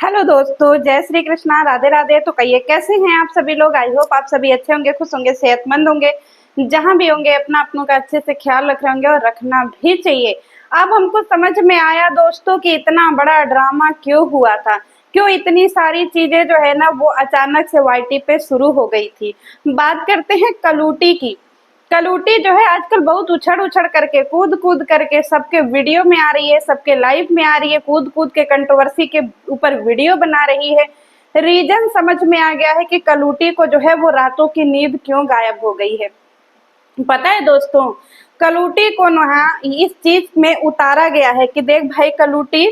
Hello दोस्तों, जय श्री कृष्णा, राधे राधे। तो कहिए कैसे हैं आप सभी लोग। आई होप आप सभी अच्छे होंगे, खुश होंगे, सेहतमंद होंगे। जहां भी होंगे अपना अपनों का अच्छे से ख्याल रख रहे होंगे और रखना भी चाहिए। अब हमको समझ में आया दोस्तों कि इतना बड़ा ड्रामा क्यों हुआ था, क्यों इतनी सारी चीजें जो है ना वो अचानक से वाईटी पे शुरू हो गई थी। बात करते हैं कलूटी की। कलूटी जो है आजकल बहुत उछड़ उछड़ करके, कूद कूद करके सबके वीडियो में आ रही है, सबके लाइव में आ रही है, कूद कूद के कंट्रोवर्सी के ऊपर वीडियो बना रही है। रीजन समझ में आ गया है कि कलूटी को जो है वो रातों की नींद क्यों गायब हो गई है। पता है दोस्तों, कलूटी को ना इस चीज में उतारा गया है कि देख भाई कलूटी,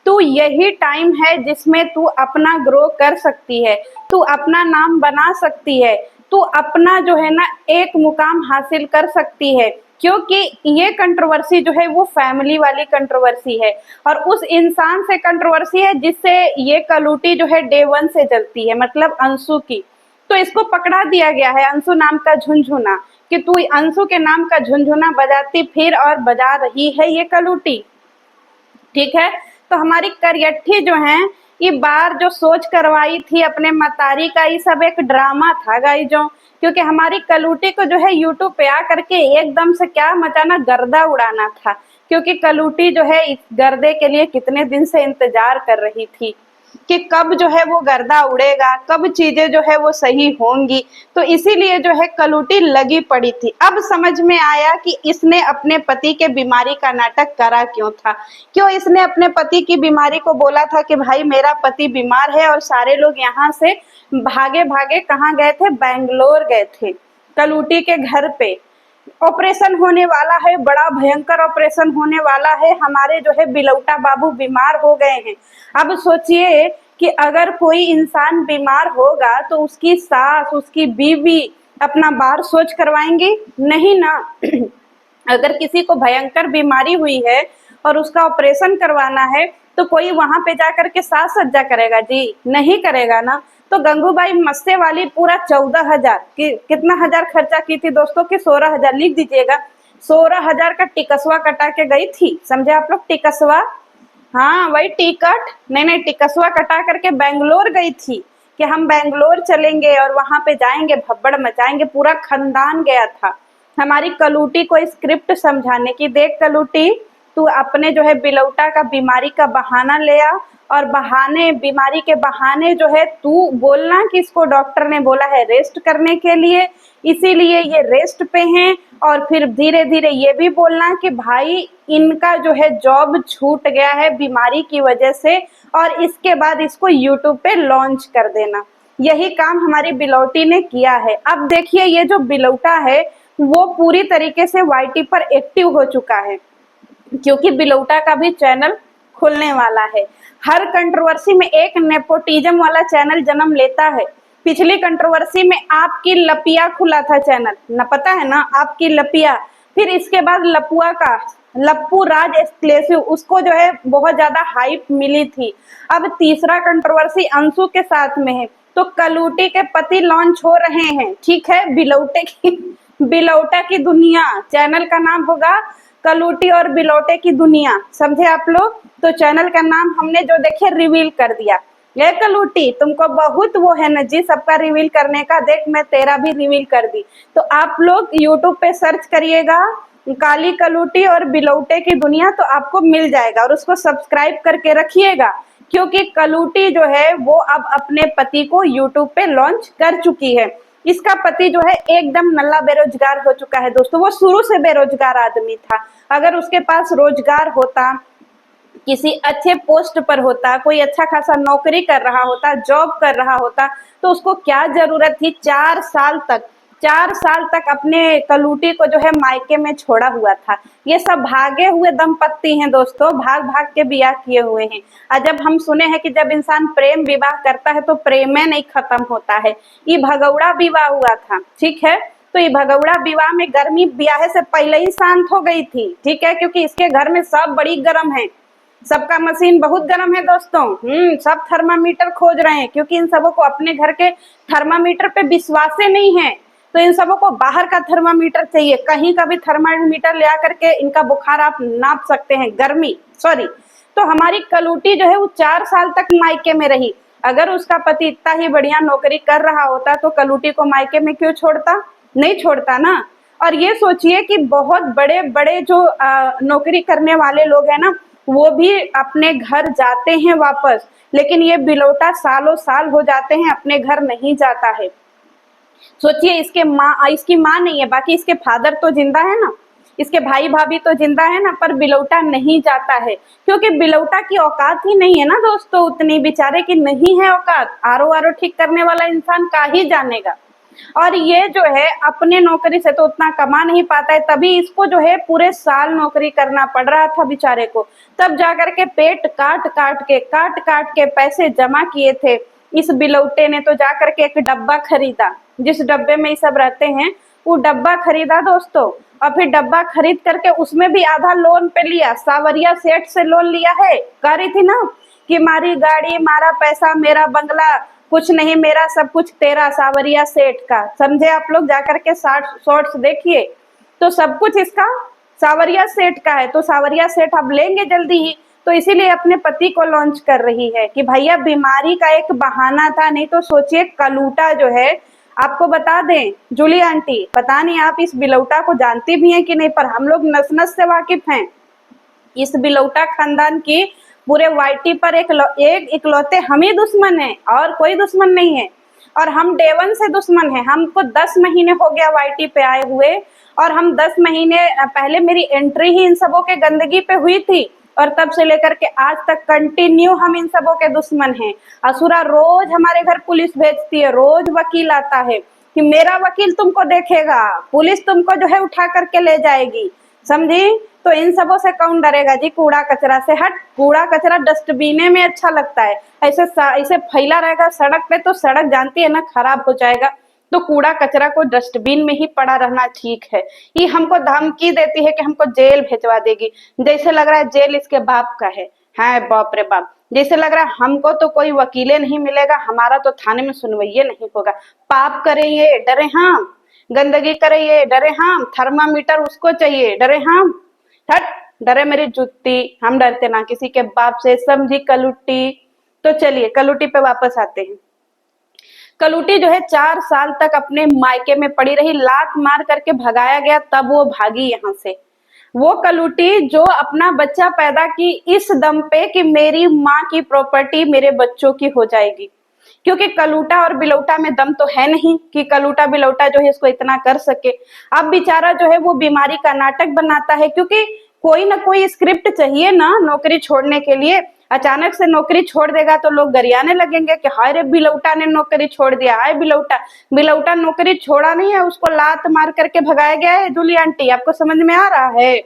तू यही टाइम है जिसमें तू अपना ग्रो कर सकती है, तू अपना नाम बना सकती है, तू अपना जो है ना एक मुकाम हासिल कर सकती है। क्योंकि ये कंट्रोवर्सी जो है वो फैमिली वाली कंट्रोवर्सी है और उस इंसान से कंट्रोवर्सी है जिससे ये कलूटी जो है डे वन से जलती है, मतलब अंशु की। तो इसको पकड़ा दिया गया है अंशु नाम का झुनझुना, कि तू अंशु के नाम का झुनझुना बजाती फिर और बजा रही है ये कलूटी। ठीक है, तो हमारी करियठी जो है ये बार जो सोच करवाई थी अपने मतारी का, ये सब एक ड्रामा था गाइस जो। क्योंकि हमारी कलूटी को जो है यूट्यूब पे आ करके एकदम से क्या मचाना, गर्दा उड़ाना था। क्योंकि कलूटी जो है इस गर्दे के लिए कितने दिन से इंतजार कर रही थी कि कब जो है वो गर्दा उड़ेगा, कब चीजें जो है वो सही होंगी। तो इसीलिए जो है कलूटी लगी पड़ी थी। अब समझ में आया कि इसने अपने पति के बीमारी का नाटक करा क्यों था, क्यों इसने अपने पति की बीमारी को बोला था कि भाई मेरा पति बीमार है। और सारे लोग यहाँ से भागे भागे कहाँ गए थे, बैंगलोर गए थे कलूटी के घर पे। ऑपरेशन होने वाला है, बड़ा भयंकर ऑपरेशन होने वाला है। हमारे जो है बिलौटा बाबू बीमार हो गए हैं। अब सोचिए कि अगर कोई इंसान बीमार होगा तो उसकी सास, उसकी बीवी अपना बार सोच करवाएंगी नहीं ना। अगर किसी को भयंकर बीमारी हुई है और उसका ऑपरेशन करवाना है तो कोई वहां पे जाकर के साज सज्जा करेगा जी, नहीं करेगा ना। तो गंगूबाई मस्से वाली पूरा 14,000 कितना हजार खर्चा की थी दोस्तों, की 16,000 लिख दीजिएगा। 16,000 का टिकसवा कटा के गई थी, समझे आप लोग टिकसवा। हाँ वही टिकट, नहीं नहीं टिकसवा कटा करके बेंगलोर गई थी कि हम बेंगलोर चलेंगे और वहां पे जाएंगे, भब्बड़ मचाएंगे। पूरा खानदान गया था हमारी कलूटी को स्क्रिप्ट समझाने की। देख कलूटी, तू अपने जो है बिलौटा का बीमारी का बहाना ले आ, और बहाने बीमारी के बहाने जो है तू बोलना कि इसको डॉक्टर ने बोला है रेस्ट करने के लिए, इसीलिए ये रेस्ट पे हैं। और फिर धीरे धीरे ये भी बोलना कि भाई इनका जो है जॉब छूट गया है बीमारी की वजह से, और इसके बाद इसको यूट्यूब पे लॉन्च कर देना। यही काम हमारी बिलौटी ने किया है। अब देखिए ये जो बिलौटा है वो पूरी तरीके से वाईटी पर एक्टिव हो चुका है, क्योंकि बिलौटा का भी चैनल खुलने वाला है। हर कंट्रोवर्सी में एक नेपोटिज्म वाला चैनल जन्म लेता है। पिछली कंट्रोवर्सी में आपकी लपिया खुला था चैनल, न पता है ना, आपकी लपिया। फिर इसके बाद लपुआ का लप्पू राज एक्सक्लूसिव, उसको जो है बहुत ज्यादा हाइप मिली थी। अब तीसरा कंट्रोवर्सी अंशु के साथ में है। तो कलूटी के पति लॉन्च हो रहे हैं, ठीक है, बिलौटा की दुनिया चैनल का नाम होगा, कलूटी और बिलौटे की दुनिया, समझे आप लोग। तो चैनल का नाम हमने जो देखे रिवील कर दिया। ये कलूटी तुमको बहुत वो है ना जी सबका रिवील करने का, देख मैं तेरा भी रिवील कर दी। तो आप लोग यूट्यूब पे सर्च करिएगा काली कलूटी और बिलौटे की दुनिया, तो आपको मिल जाएगा। और उसको सब्सक्राइब करके रखिएगा, क्योंकि कलूटी जो है वो अब अपने पति को यूट्यूब पे लॉन्च कर चुकी है। इसका पति जो है एकदम नल्ला बेरोजगार हो चुका है दोस्तों। वो शुरू से बेरोजगार आदमी था। अगर उसके पास रोजगार होता, किसी अच्छे पोस्ट पर होता, कोई अच्छा खासा नौकरी कर रहा होता, जॉब कर रहा होता, तो उसको क्या जरूरत थी 4 साल तक अपने कलूटी को जो है मायके में छोड़ा हुआ था। ये सब भागे हुए दंपत्ति हैं दोस्तों, भाग भाग के बियाह किए हुए हैं। और जब हम सुने हैं कि जब इंसान प्रेम विवाह करता है तो प्रेम नहीं खत्म होता है। ये भगौड़ा विवाह हुआ था, ठीक है। तो ये भगौड़ा विवाह में गर्मी ब्याह से पहले ही शांत हो गई थी, ठीक है, क्योंकि इसके घर में सब बड़ी गर्म है, सबका मशीन बहुत गर्म है दोस्तों। सब थर्मामीटर खोज रहे हैं, क्योंकि इन सबों को अपने घर के थर्मामीटर पे विश्वास नहीं है। तो इन सबों को बाहर का थर्मामीटर चाहिए। कहीं का भी थर्मामीटर ले आकर के इनका बुखार आप नाप सकते हैं, गर्मी सॉरी तो हमारी कलूटी जो है वो 4 साल तक मायके में रही। अगर उसका पति इतना ही बढ़िया नौकरी कर रहा होता तो कलूटी को मायके में क्यों छोड़ता? नहीं छोड़ता ना। और ये सोचिए कि बहुत बड़े बड़े जो नौकरी करने वाले लोग हैं ना, वो भी अपने घर जाते हैं वापस, लेकिन ये बिलौटा सालों साल हो जाते हैं अपने घर नहीं जाता है। सोचिए इसकी माँ नहीं है, बाकी इसके फादर तो जिंदा है ना, इसके भाई भाभी तो जिंदा है ना, पर बिलौटा नहीं जाता है क्योंकि बिलौटा की औकात ही नहीं है ना दोस्तों, उतनी बेचारे की नहीं है औकात। आरो ठीक करने वाला इंसान का ही जानेगा। और ये जो है अपने नौकरी से तो उतना कमा नहीं पाता है, तभी इसको जो है पूरे साल नौकरी करना पड़ रहा था बेचारे को। तब जाकर के पेट काट काट के पैसे जमा किए थे। इस बिलौटे ने तो जाकर के एक डब्बा खरीदा, जिस डब्बे में ये सब रहते हैं वो डब्बा खरीदा दोस्तों। और फिर डब्बा खरीद करके उसमें भी आधा लोन पे लिया, सावरिया सेठ से लोन लिया है। कह रही थी ना कि मारी गाड़ी, मारा पैसा, मेरा बंगला, कुछ नहीं मेरा सब कुछ तेरा, सावरिया सेठ का। समझे आप लोग? जाकर के शॉर्ट्स देखिए तो सब कुछ इसका सावरिया सेठ का है। तो सावरिया सेठ अब लेंगे जल्दी ही, तो इसीलिए अपने पति को लॉन्च कर रही है कि भैया बीमारी का एक बहाना था। नहीं तो सोचिए कलूटा जो है, आपको बता दें जूली आंटी, पता नहीं आप इस बिलौटा को जानती भी हैं कि नहीं, पर हम लोग नस नस से वाकिफ हैं। इस बिलौटा खानदान की पूरे वाईटी पर एक इकलौते हम ही दुश्मन है और कोई दुश्मन नहीं है। और हम डे 1 से दुश्मन है। हमको 10 महीने हो गया वाईटी पे आए हुए, और हम 10 महीने पहले मेरी एंट्री ही इन सबों के गंदगी पे हुई थी, और तब से लेकर के आज तक कंटिन्यू हम इन सबों के दुश्मन हैं। असुरा रोज हमारे घर पुलिस भेजती है, रोज वकील आता है कि मेरा वकील तुमको देखेगा, पुलिस तुमको जो है उठा करके ले जाएगी। समझी? तो इन सबों से कौन डरेगा जी? कूड़ा कचरा से हट, कूड़ा कचरा डस्टबिने में अच्छा लगता है, ऐसे फैला रहेगा सड़क पे तो सड़क जानती है ना खराब हो जाएगा। तो कूड़ा कचरा को डस्टबिन में ही पड़ा रहना ठीक है। ये हमको धमकी देती है कि हमको जेल भेजवा देगी, जैसे लग रहा है जेल इसके बाप का है। हाँ बाप रे बाप, जैसे लग रहा है हमको तो कोई वकीले नहीं मिलेगा, हमारा तो थाने में सुनवाई नहीं होगा। पाप करे ये डरे हम, गंदगी करे ये डरे हम, थर्मामीटर उसको चाहिए डरे हम। हट, डरे मेरी जुत्ती, हम डरते ना किसी के बाप से। समझी कलूटी? तो चलिए कलूटी पे वापस आते हैं। कलूटी जो है 4 साल तक अपने मायके में पड़ी रही, लात मार करके भगाया गया, तब वो भागी यहाँ से। वो कलूटी जो अपना बच्चा पैदा की इस दम पे कि मेरी माँ की प्रॉपर्टी मेरे बच्चों की हो जाएगी, क्योंकि कलूटा और बिलौटा में दम तो है नहीं कि कलूटा बिलौटा जो है इसको इतना कर सके। अब बेचारा जो है वो बीमारी का नाटक बनाता है, क्योंकि कोई ना कोई स्क्रिप्ट चाहिए ना नौकरी छोड़ने के लिए। अचानक से नौकरी छोड़ देगा तो लोग गरियाने लगेंगे कि हाय रे बिलौटा ने नौकरी छोड़ दिया, हाय बिलौटा। बिलौटा नौकरी छोड़ा नहीं है, उसको लात मार करके भगाया गया है। जूली आंटी आपको समझ में आ रहा है?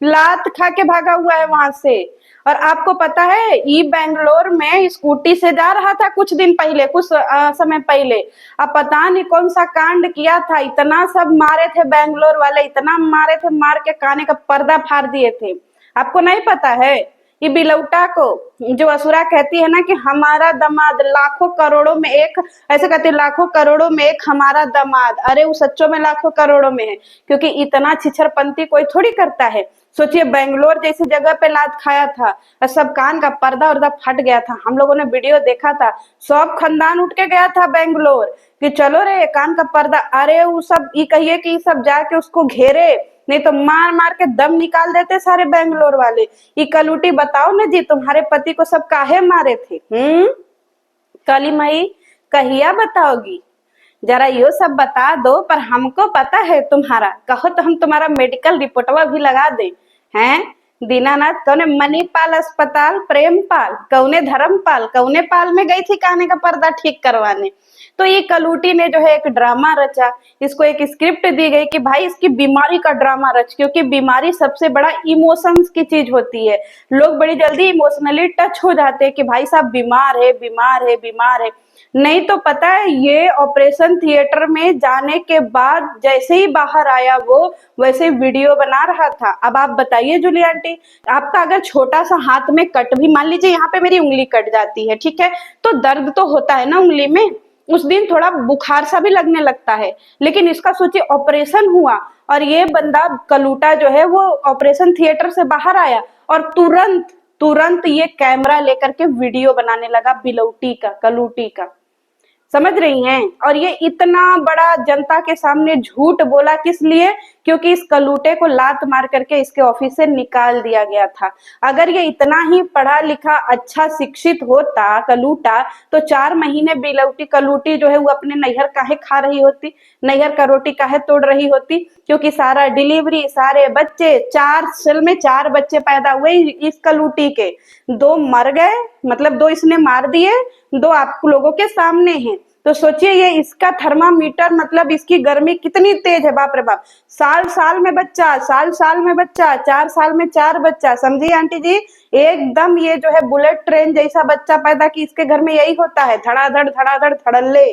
लात खा के भागा हुआ है वहां से। और आपको पता है ये बेंगलोर में स्कूटी से जा रहा था कुछ दिन पहले, कुछ समय पहले। अब पता नहीं कौन सा कांड किया था, इतना सब मारे थे बेंगलोर वाले, इतना मारे थे, मार के काने का पर्दा फाड़ दिए थे। आपको नहीं पता है? ये बिलौटा को जो असुरा कहती है ना कि हमारा दामाद लाखों करोड़ों में एक, ऐसे कहते हैं लाखों करोड़ों में एक हमारा दामाद। अरे वो सच्चों में लाखों करोड़ों में है, क्योंकि इतना छिछरपंती कोई थोड़ी करता है। सोचिए बेंगलोर जैसी जगह पे लात खाया था और सब कान का पर्दा उर्दा फट गया था। हम लोगों ने वीडियो देखा था, सब खानदान उठ के गया था बेंगलोर कि चलो रे कान का पर्दा। अरे वो सब ये कहिए कि सब जाके उसको घेरे, नहीं तो मार मार के दम निकाल देते सारे बेंगलोर वाले। ये कलूटी बताओ ना जी, तुम्हारे पति को सब काहे मारे थे? काली माई कहिया बताओगी? जरा यो सब बता दो। पर हमको पता है तुम्हारा, कहो तो हम तुम्हारा मेडिकल रिपोर्टवा भी लगा दे। हैं दीनानाथ कौने मणिपाल अस्पताल, प्रेमपाल, कौने धर्मपाल, कौने पाल में गई थी काने का पर्दा ठीक करवाने। तो ये कलूटी ने जो है एक ड्रामा रचा, इसको एक स्क्रिप्ट दी गई कि भाई इसकी बीमारी का ड्रामा रच, क्योंकि बीमारी सबसे बड़ा इमोशंस की चीज होती है। लोग बड़ी जल्दी इमोशनली टच हो जाते हैं कि भाई साहब बीमार है बीमार है बीमार है। नहीं तो पता है ये ऑपरेशन थिएटर में जाने के बाद जैसे ही बाहर आया वो वैसे वीडियो बना रहा था। अब आप बताइए जूली आंटी, आपका अगर छोटा सा हाथ में कट भी, मान लीजिए यहाँ पे मेरी उंगली कट जाती है, ठीक है, तो दर्द तो होता है ना उंगली में, उस दिन थोड़ा बुखार सा भी लगने लगता है। लेकिन इसका सोचिए ऑपरेशन हुआ और ये बंदा कलूटा जो है वो ऑपरेशन थिएटर से बाहर आया और तुरंत तुरंत ये कैमरा लेकर के वीडियो बनाने लगा बिलौटी का, कलूटी का। समझ रही हैं? और ये इतना बड़ा जनता के सामने झूठ बोला किस लिए? क्योंकि इस कलूटे को लात मार करके इसके ऑफिस से निकाल दिया गया था। अगर ये इतना ही पढ़ा लिखा अच्छा शिक्षित होता कलूटा, तो 4 महीने बिलौटी कलूटी जो है वो अपने नैहर काहे खा रही होती, नैहर का रोटी काहे तोड़ रही होती? क्योंकि सारा डिलीवरी, सारे बच्चे, 4 साल में 4 बच्चे पैदा हुए इस कलूटी के। 2 मर गए, मतलब 2 इसने मार दिए, 2 आप लोगों के सामने हैं। तो सोचिए ये इसका थर्मामीटर, मतलब इसकी गर्मी कितनी तेज है, बाप रे बाप। साल साल में बच्चा, साल साल में बच्चा, 4 साल में 4 बच्चा। समझिए आंटी जी, एकदम ये जो है बुलेट ट्रेन जैसा बच्चा पैदा की इसके घर में यही होता है, धड़ाधड़ धड़ाधड़ धड़ल्ले।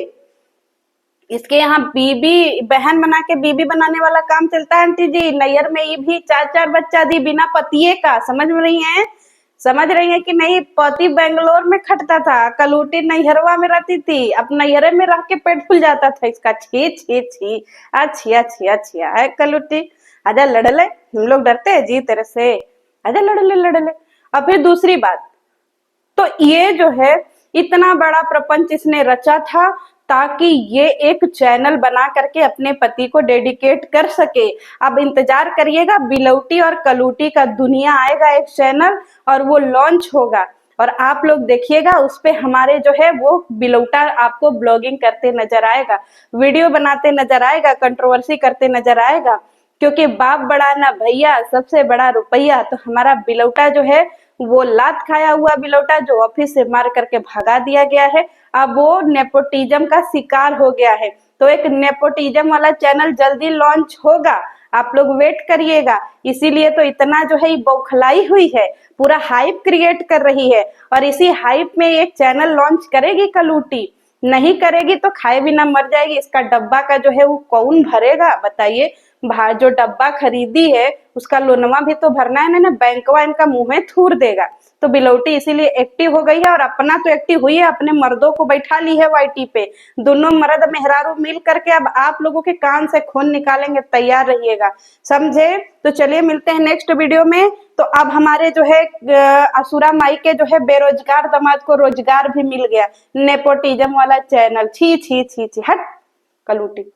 इसके यहाँ बीबी बहन बना के बीबी बनाने वाला काम चलता है आंटी जी। नैयर में ये भी 4-4 बच्चा दी बिना पतिये का। समझ में रही हैं? समझ रही है कि नहीं? पति बेंगलोर में खटता था, कलूटी नैहरवा में रहती थी। अब नैहरे में रह के पेट फूल जाता था इसका। छी छी छी, अच्छी अच्छी अच्छी है कलूटी। आजा लड़ले, हम लोग डरते हैं जी तेरे से। आजा लड़ले लड़ले। अब फिर दूसरी बात, तो ये जो है इतना बड़ा प्रपंच इसने रचा था ताकि ये एक चैनल बना करके अपने पति को डेडिकेट कर सके। अब इंतजार करिएगा, बिलौटी और कलूटी का दुनिया आएगा एक चैनल, और वो लॉन्च होगा, और आप लोग देखिएगा उस पे हमारे जो है वो बिलौटा आपको ब्लॉगिंग करते नजर आएगा, वीडियो बनाते नजर आएगा, कंट्रोवर्सी करते नजर आएगा। क्योंकि बाप बड़ा ना भैया, सबसे बड़ा रुपया। तो हमारा बिलौटा जो है वो लात खाया हुआ बिलौटा, जो ऑफिस से मार करके भगा दिया गया है, अब वो नेपोटिज्म का शिकार हो गया है। तो एक नेपोटिज्म वाला चैनल जल्दी लॉन्च होगा, आप लोग वेट करिएगा। इसीलिए तो इतना जो है बौखलाई हुई है, पूरा हाइप क्रिएट कर रही है। और इसी हाइप में एक चैनल लॉन्च करेगी कलूटी, नहीं करेगी तो खाए बिना मर जाएगी। इसका डब्बा का जो है वो कौन भरेगा बताइए? जो डब्बा खरीदी है उसका लोनवा भी तो भरना है ना, बैंकवा इनका मुंह में थूर देगा। तो बिलौटी इसीलिए एक्टिव हो गई है, और अपना तो एक्टिव हुई है, अपने मर्दों को बैठा ली है वाईटी पे। दोनों मर्द मेहरारू मिल करके अब आप लोगों के कान से खून निकालेंगे, तैयार रहिएगा, समझे? तो चलिए मिलते हैं नेक्स्ट वीडियो में। तो अब हमारे जो है असुरा माई के जो है बेरोजगार दामाद को रोजगार भी मिल गया, नेपोटिज्म वाला चैनल। छी छी छी छी, हट कलूटी।